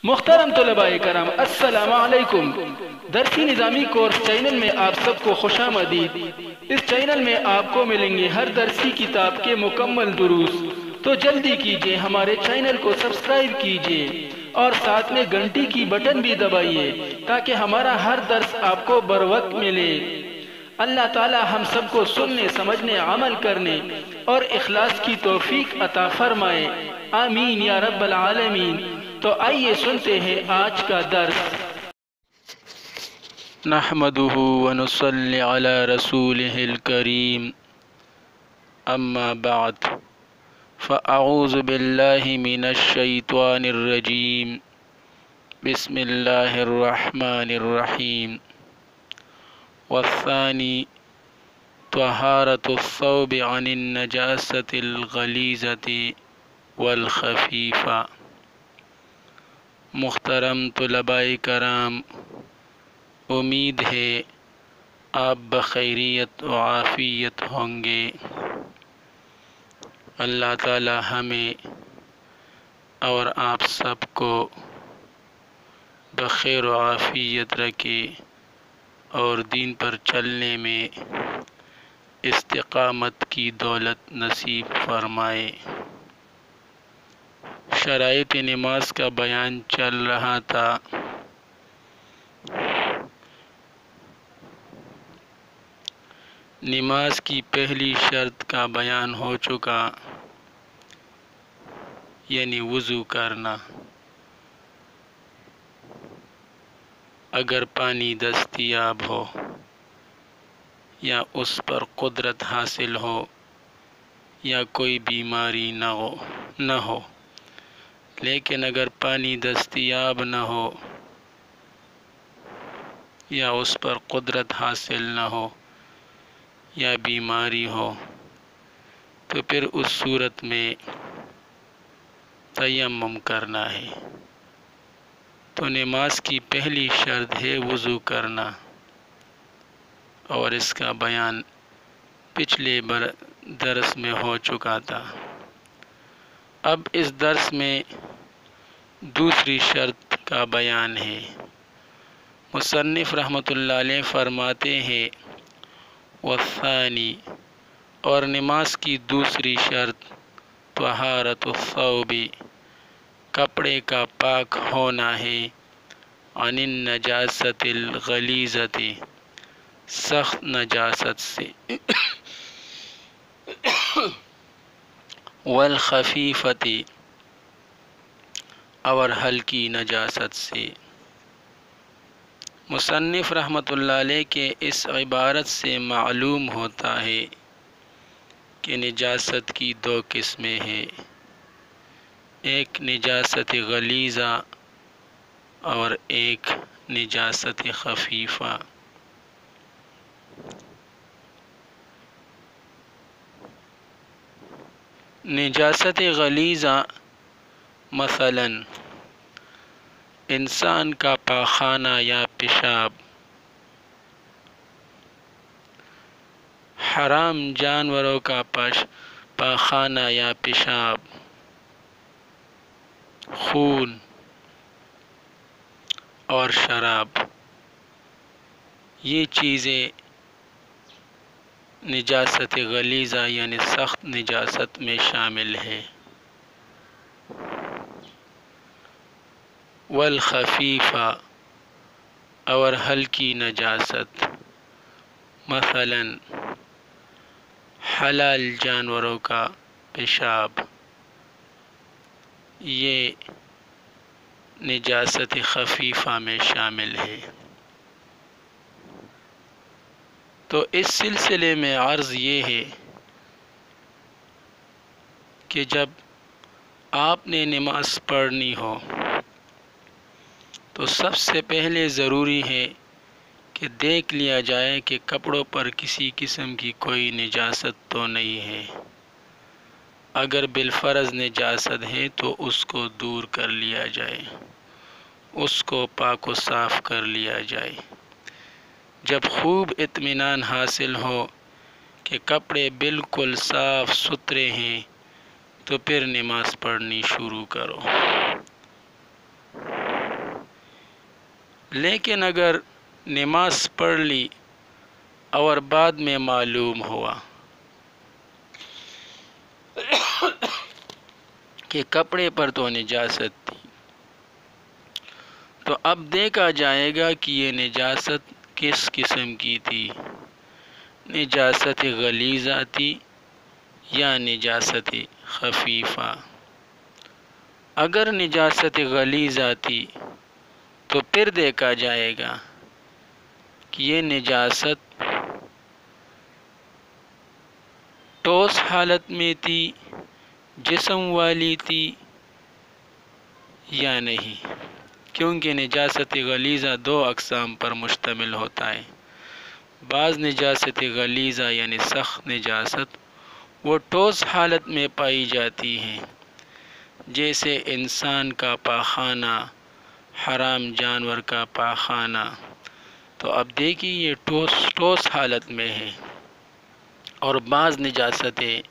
محترم طلباء کرام، السلام علیکم۔ درسی نظامی کورس چینل میں آپ سب کو خوش آمدید۔ اس چینل میں آپ کو ملیں گے ہر درسی کتاب کے مکمل دروس، تو جلدی کیجئے ہمارے چینل کو سبسکرائب کیجئے اور ساتھ میں گھنٹی کی بٹن بھی دبائیے تاکہ ہمارا ہر درس آپ کو بر وقت ملے۔ اللہ تعالی ہم سب کو سننے، سمجھنے، عمل کرنے اور اخلاص کی توفیق عطا فرمائے، آمین یا رب العالمین۔ تو آئیے سنتے ہیں آج کا درس۔ نحمدہ ونصلی علی رسولہ الکریم، اما بعد فاعوذ باللہ من الشیطان الرجیم، بسم اللہ الرحمن الرحیم۔ والثانی طہارۃ الثوب عن النجاسۃ الغلیظۃ والخفیفہ۔ محترم طلباء کرام، امید ہے آپ بخیریت و عافیت ہوں گے۔ اللہ تعالی ہمیں اور آپ سب کو بخیر و عافیت رکھے اور دین پر چلنے میں استقامت کی دولت نصیب فرمائے۔ شرائط نماز کا بیان چل رہا تھا۔ نماز کی پہلی شرط کا بیان ہو چکا، یعنی وضو کرنا۔ اگر پانی دستیاب ہو یا اس پر قدرت حاصل ہو یا کوئی بیماری نہ ہو، لیکن اگر پانی دستیاب نہ ہو یا اس پر قدرت حاصل نہ ہو یا بیماری ہو، تو پھر اس صورت میں تیمم کرنا ہے۔ تو نماز کی پہلی شرط ہے وضو کرنا، اور اس کا بیان پچھلے درس میں ہو چکا تھا۔ اب اس درس میں دوسری شرط کا بیان ہے۔ مصنف رحمۃ اللہ علیہ فرماتے ہیں والثانی، اور نماز کی دوسری شرط طہارۃ الثوب، کپڑے کا پاک ہونا ہے، عن النجاسۃ الغلیظۃ، سخت نجاست سے، والخفیفۃ، اور ہلکی نجاست سے۔ مصنف رحمۃ اللہ علیہ کے اس عبارت سے معلوم ہوتا ہے کہ نجاست کی دو قسمیں ہیں، ایک نجاست غلیظہ اور ایک نجاست خفیفہ۔ نجاست غلیظہ مثلاً انسان کا پاخانہ یا پیشاب، حرام جانوروں کا پاخانہ یا پیشاب، خون اور شراب، یہ چیزیں نجاست غلیظہ یعنی سخت نجاست میں شامل ہے۔ والخفیفہ، اور ہلکی نجاست، مثلاً حلال جانوروں کا پیشاب، یہ نجاست خفیفہ میں شامل ہے۔ تو اس سلسلے میں عرض یہ ہے کہ جب آپ نے نماز پڑھنی ہو تو سب سے پہلے ضروری ہے کہ دیکھ لیا جائے کہ کپڑوں پر کسی قسم کی کوئی نجاست تو نہیں ہے۔ اگر بالفرض نجاست ہے تو اس کو دور کر لیا جائے، اس کو پاک و صاف کر لیا جائے۔ جب خوب اطمینان حاصل ہو کہ کپڑے بالکل صاف ستھرے ہیں تو پھر نماز پڑھنی شروع کرو۔ لیکن اگر نماز پڑھ لی اور بعد میں معلوم ہوا کہ کپڑے پر تو نجاست تھی، تو اب دیکھا جائے گا کہ یہ نجاست کس قسم کی تھی، نجاست غلیظہ تھی یا نجاست خفیفہ۔ اگر نجاست غلیظہ تھی تو پھر دیکھا جائے گا کہ یہ نجاست ٹھوس حالت میں تھی، جسم والی تھی یا نہیں، کیونکہ نجاست غلیظہ دو اقسام پر مشتمل ہوتا ہے۔ بعض نجاست غلیظہ یعنی سخت نجاست وہ ٹھوس حالت میں پائی جاتی ہیں، جیسے انسان کا پاخانہ، حرام جانور کا پاخانہ، تو اب دیکھیے یہ ٹھوس حالت میں ہے۔ اور بعض نجاستیں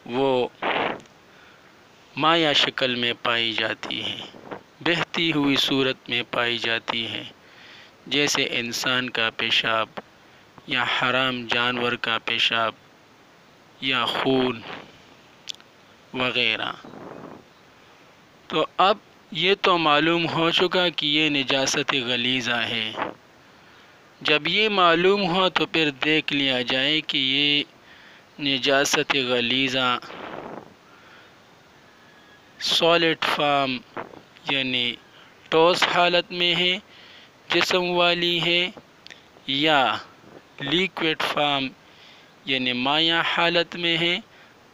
وہ مائع شکل میں پائی جاتی ہیں، بہتی ہوئی صورت میں پائی جاتی ہیں، جیسے انسان کا پیشاب یا حرام جانور کا پیشاب یا خون وغیرہ۔ تو اب یہ تو معلوم ہو چکا کہ یہ نجاست غلیظہ ہے۔ جب یہ معلوم ہو تو پھر دیکھ لیا جائے کہ یہ نجاست غلیظہ سالڈ فارم یعنی ٹھوس حالت میں ہے، جسم والی ہے، یا لیکوڈ فارم یعنی مائع حالت میں ہے،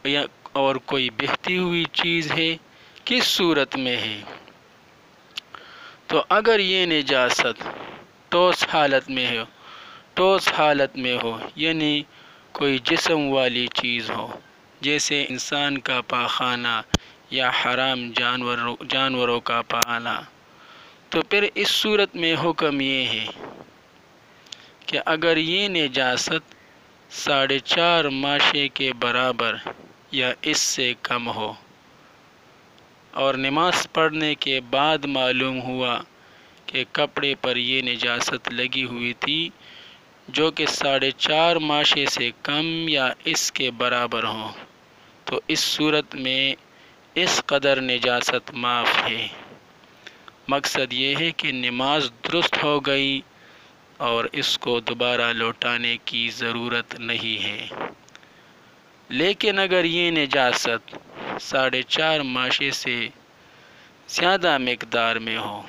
یا اور کوئی بہتی ہوئی چیز ہے، کس صورت میں ہے۔ تو اگر یہ نجاست ٹھوس حالت میں ہو یعنی کوئی جسم والی چیز ہو، جیسے انسان کا پاخانہ یا حرام جانوروں کا پانا، تو پھر اس صورت میں حکم یہ ہے کہ اگر یہ نجاست 4.5 ماشے کے برابر یا اس سے کم ہو اور نماز پڑھنے کے بعد معلوم ہوا کہ کپڑے پر یہ نجاست لگی ہوئی تھی جو کہ 4.5 ماشے سے کم یا اس کے برابر ہو، تو اس صورت میں اس قدر نجاست معاف ہے۔ مقصد یہ ہے کہ نماز درست ہو گئی اور اس کو دوبارہ لوٹانے کی ضرورت نہیں ہے۔ لیکن اگر یہ نجاست 4.5 ماشے سے زیادہ مقدار میں ہو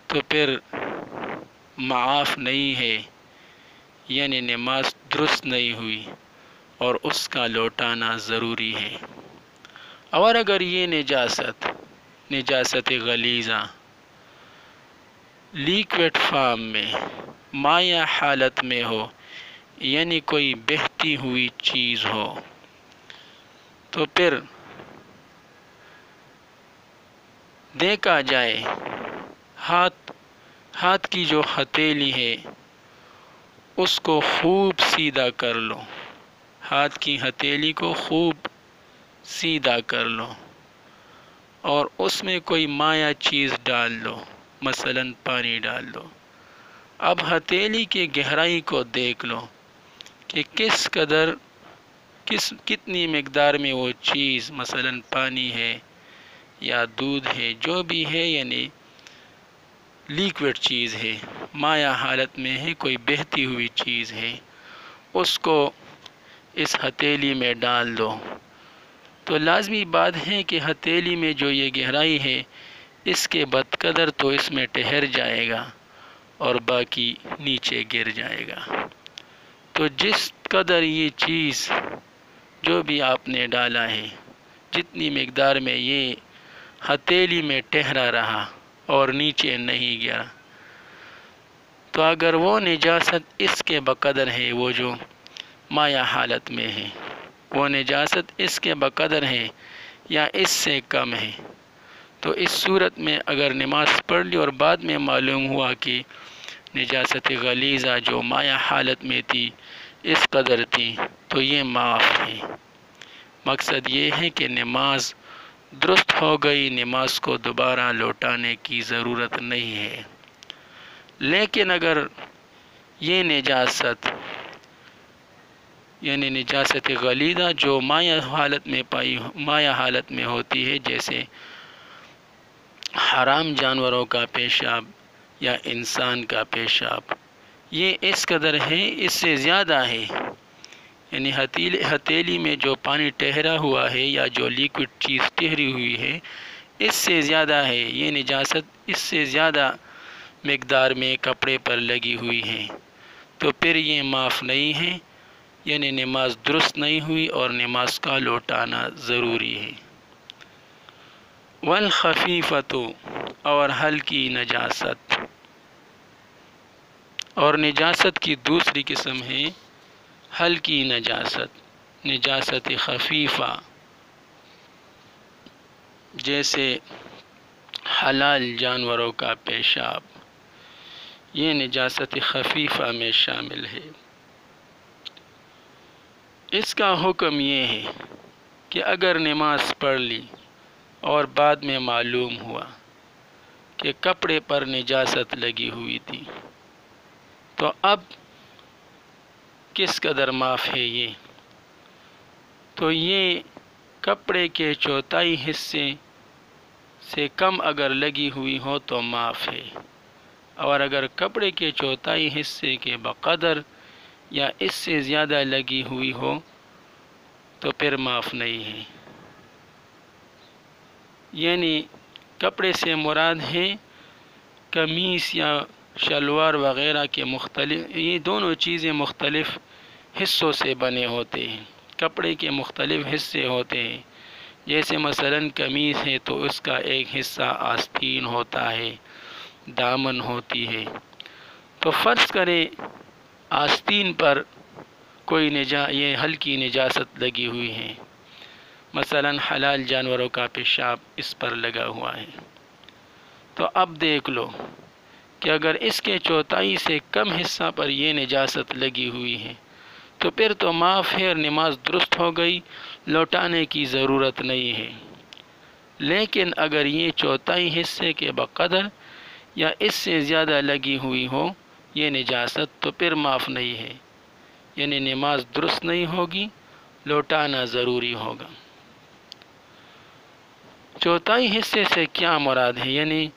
تو پھر معاف نہیں ہے، یعنی نماز درست نہیں ہوئی اور اس کا لوٹانا ضروری ہے۔ اور اگر یہ نجاست غلیظہ لیکوڈ فارم میں مائع حالت میں ہو یعنی کوئی بہتی ہوئی چیز ہو، تو پھر دیکھا جائے ہاتھ کی جو ہتھیلی ہے اس کو خوب سیدھا کر لو، ہاتھ کی ہتھیلی کو خوب سیدھا کر لو اور اس میں کوئی مائع چیز ڈال لو، مثلا پانی ڈال لو۔ اب ہتھیلی کی گہرائی کو دیکھ لو کہ کتنی مقدار میں وہ چیز مثلا پانی ہے یا دودھ ہے، جو بھی ہے، یعنی لیکوڈ چیز ہے، مائع حالت میں ہے، کوئی بہتی ہوئی چیز ہے، اس کو اس ہتھیلی میں ڈال دو۔ تو لازمی بات ہے کہ ہتھیلی میں جو یہ گہرائی ہے اس کے بدقدر تو اس میں ٹھہر جائے گا اور باقی نیچے گر جائے گا۔ تو جس قدر یہ چیز جو بھی آپ نے ڈالا ہے، جتنی مقدار میں یہ ہتھیلی میں ٹھہرا رہا اور نیچے نہیں گیا، تو اگر وہ نجاست اس کے بقدر ہے، وہ جو مائع حالت میں ہے، وہ نجاست اس کے بقدر ہے یا اس سے کم ہے، تو اس صورت میں اگر نماز پڑھ لی اور بعد میں معلوم ہوا کہ نجاست غلیظہ جو مائع حالت میں تھی اس قدر تھی، تو یہ معاف ہے۔ مقصد یہ ہے کہ نماز درست ہو گئی، نماز کو دوبارہ لوٹانے کی ضرورت نہیں ہے۔ لیکن اگر یہ نجاست یعنی نجاست غلیظہ جو مائع حالت میں ہوتی ہے، جیسے حرام جانوروں کا پیشاب یا انسان کا پیشاب، یہ اس قدر ہے، اس سے زیادہ ہے، یعنی ہتھیلی میں جو پانی ٹھہرا ہوا ہے یا جو لیکوڈ چیز ٹھہری ہوئی ہے، اس سے زیادہ ہے، یہ نجاست اس سے زیادہ مقدار میں کپڑے پر لگی ہوئی ہے، تو پھر یہ معاف نہیں ہے، یعنی نماز درست نہیں ہوئی اور نماز کا لوٹانا ضروری ہے۔ والخفیفۃ، اور ہلکی نجاست، اور نجاست کی دوسری قسم ہے ہلکی نجاست، نجاست خفیفہ، جیسے حلال جانوروں کا پیشاب، یہ نجاست خفیفہ میں شامل ہے۔ اس کا حکم یہ ہے کہ اگر نماز پڑھ لی اور بعد میں معلوم ہوا کہ کپڑے پر نجاست لگی ہوئی تھی، تو اب کس قدر معاف ہے یہ؟ تو یہ کپڑے کے چوتھائی حصے سے کم اگر لگی ہوئی ہو تو معاف ہے، اور اگر کپڑے کے چوتھائی حصے کے بقدر یا اس سے زیادہ لگی ہوئی ہو تو پھر معاف نہیں ہے۔ یعنی کپڑے سے مراد ہے قمیص یا شلوار وغیرہ کے یہ دونوں چیزیں مختلف حصوں سے بنے ہوتے ہیں، کپڑے کے مختلف حصے ہوتے ہیں، جیسے مثلا قمیص ہے تو اس کا ایک حصہ آستین ہوتا ہے، دامن ہوتی ہے، تو فرض کرے آستین پر کوئی یہ ہلکی نجاست لگی ہوئی ہے، مثلا حلال جانوروں کا پیشاب اس پر لگا ہوا ہے، تو اب دیکھ لو کہ اگر اس کے چوتھائی سے کم حصہ پر یہ نجاست لگی ہوئی ہے تو پھر تو معاف ہے اور نماز درست ہو گئی، لوٹانے کی ضرورت نہیں ہے۔ لیکن اگر یہ چوتھائی حصے کے بقدر یا اس سے زیادہ لگی ہوئی ہو یہ نجاست تو پھر معاف نہیں ہے، یعنی نماز درست نہیں ہوگی، لوٹانا ضروری ہوگا۔ چوتھائی حصے سے کیا مراد ہے؟ یعنی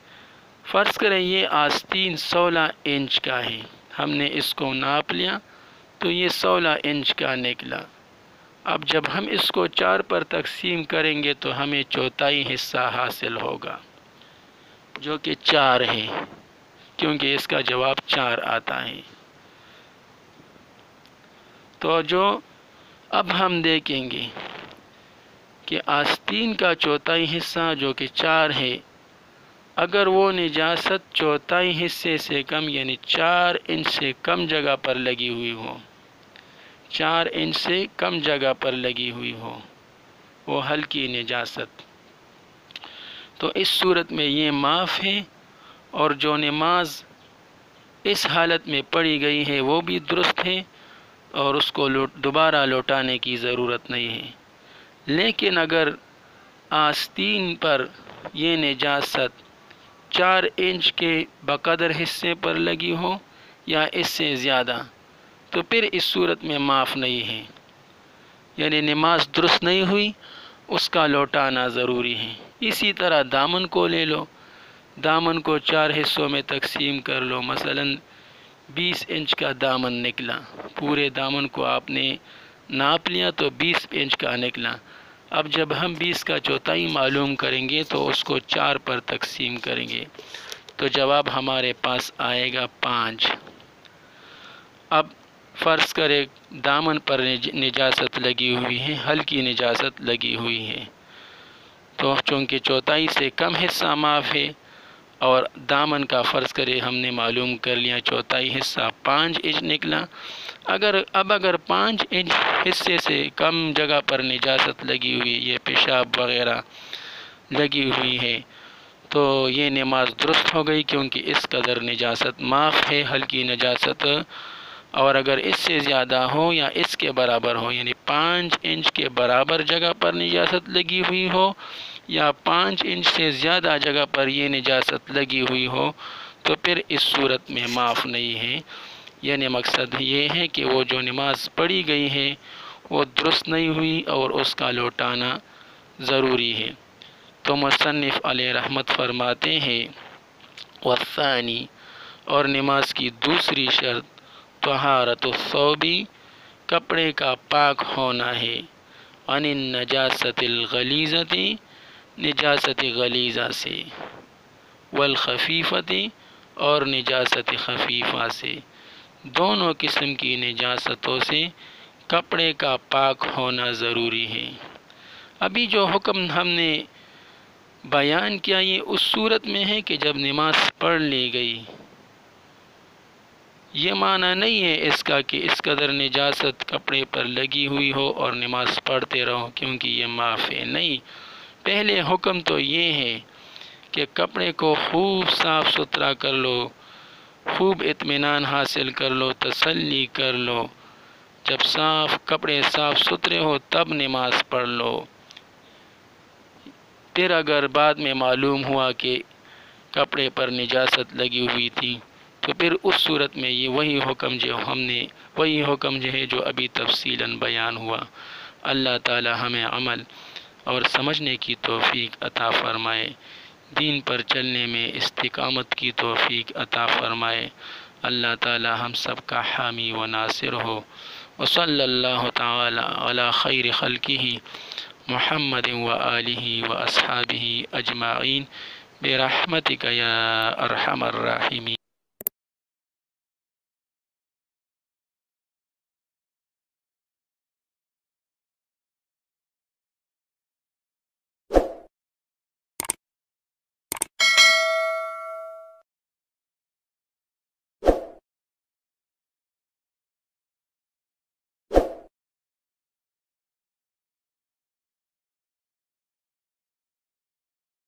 فرض کریں یہ آستین 16 انچ کا ہے، ہم نے اس کو ناپ لیا تو یہ 16 انچ کا نکلا، اب جب ہم اس کو 4 پر تقسیم کریں گے تو ہمیں چوتھائی حصہ حاصل ہوگا جو کہ 4 ہے، کیونکہ اس کا جواب 4 آتا ہے۔ تو جو اب ہم دیکھیں گے کہ آستین کا چوتھائی حصہ جو کہ 4 ہے، اگر وہ نجاست چوتھائی حصے سے کم یعنی 4 انچ سے کم جگہ پر لگی ہوئی ہو، 4 انچ سے کم جگہ پر لگی ہوئی ہو وہ ہلکی نجاست، تو اس صورت میں یہ معاف ہے، اور جو نماز اس حالت میں پڑھی گئی ہے وہ بھی درست ہے اور اس کو دوبارہ لوٹانے کی ضرورت نہیں ہے۔ لیکن اگر آستین پر یہ نجاست 4 انچ کے بقدر حصے پر لگی ہو یا اس سے زیادہ تو پھر اس صورت میں معاف نہیں ہے، یعنی نماز درست نہیں ہوئی، اس کا لوٹانا ضروری ہے۔ اسی طرح دامن کو لے لو، دامن کو 4 حصوں میں تقسیم کر لو، مثلا 20 انچ کا دامن نکلا، پورے دامن کو آپ نے ناپ لیا تو 20 انچ کا نکلا، اب جب ہم 20 کا چوتھائی معلوم کریں گے تو اس کو 4 پر تقسیم کریں گے تو جواب ہمارے پاس آئے گا 5۔ اب فرض کرے دامن پر نجاست لگی ہوئی ہے، ہلکی نجاست لگی ہوئی ہے، تو چونکہ چوتھائی سے کم حصہ معاف ہے اور دامن کا فرض کرے ہم نے معلوم کر لیا چوتھائی حصہ 5 انچ نکلا، اگر 5 انچ حصے سے کم جگہ پر نجاست لگی ہوئی، یہ پیشاب وغیرہ لگی ہوئی ہے، تو یہ نماز درست ہو گئی کیونکہ اس قدر نجاست معاف ہے، ہلکی نجاست، اور اگر اس سے زیادہ ہو یا اس کے برابر ہو یعنی 5 انچ کے برابر جگہ پر نجاست لگی ہوئی ہو یا 5 انچ سے زیادہ جگہ پر یہ نجاست لگی ہوئی ہو تو پھر اس صورت میں معاف نہیں ہے۔ یعنی مقصد یہ ہے کہ وہ جو نماز پڑھی گئی ہے وہ درست نہیں ہوئی اور اس کا لوٹانا ضروری ہے۔ تو مصنف علیہ رحمت فرماتے ہیں والثانی، اور نماز کی دوسری شرط طہارت الثوب، کپڑے کا پاک ہونا ہے، عن النجاست الغلیظۃ، نجاست غلیظہ سے، والخفیفۃ، اور نجاست خفیفہ سے، دونوں قسم کی نجاستوں سے کپڑے کا پاک ہونا ضروری ہے۔ ابھی جو حکم ہم نے بیان کیا یہ اس صورت میں ہے کہ جب نماز پڑھ لی گئی۔ یہ معنی نہیں ہے اس کا کہ اس قدر نجاست کپڑے پر لگی ہوئی ہو اور نماز پڑھتے رہو کیونکہ یہ معاف ہے، نہیں۔ پہلے حکم تو یہ ہے کہ کپڑے کو خوب صاف ستھرا کر لو، خوب اطمینان حاصل کر لو، تسلی کر لو۔ جب کپڑے صاف ستھرے ہو تب نماز پڑھ لو۔ پھر اگر بعد میں معلوم ہوا کہ کپڑے پر نجاست لگی ہوئی تھی تو پھر اس صورت میں یہ وہی حکم جو ہے جو ابھی تفصیلاً بیان ہوا۔ اللہ تعالی ہمیں عمل اور سمجھنے کی توفیق عطا فرمائے، دین پر چلنے میں استقامت کی توفیق عطا فرمائے۔ اللہ تعالی ہم سب کا حامی و ناصر ہو۔ وصلی اللہ تعالی علی خیر خلقہ محمد و آلہ و اصحابہ اجمعین برحمتک یا ارحم الراحمین۔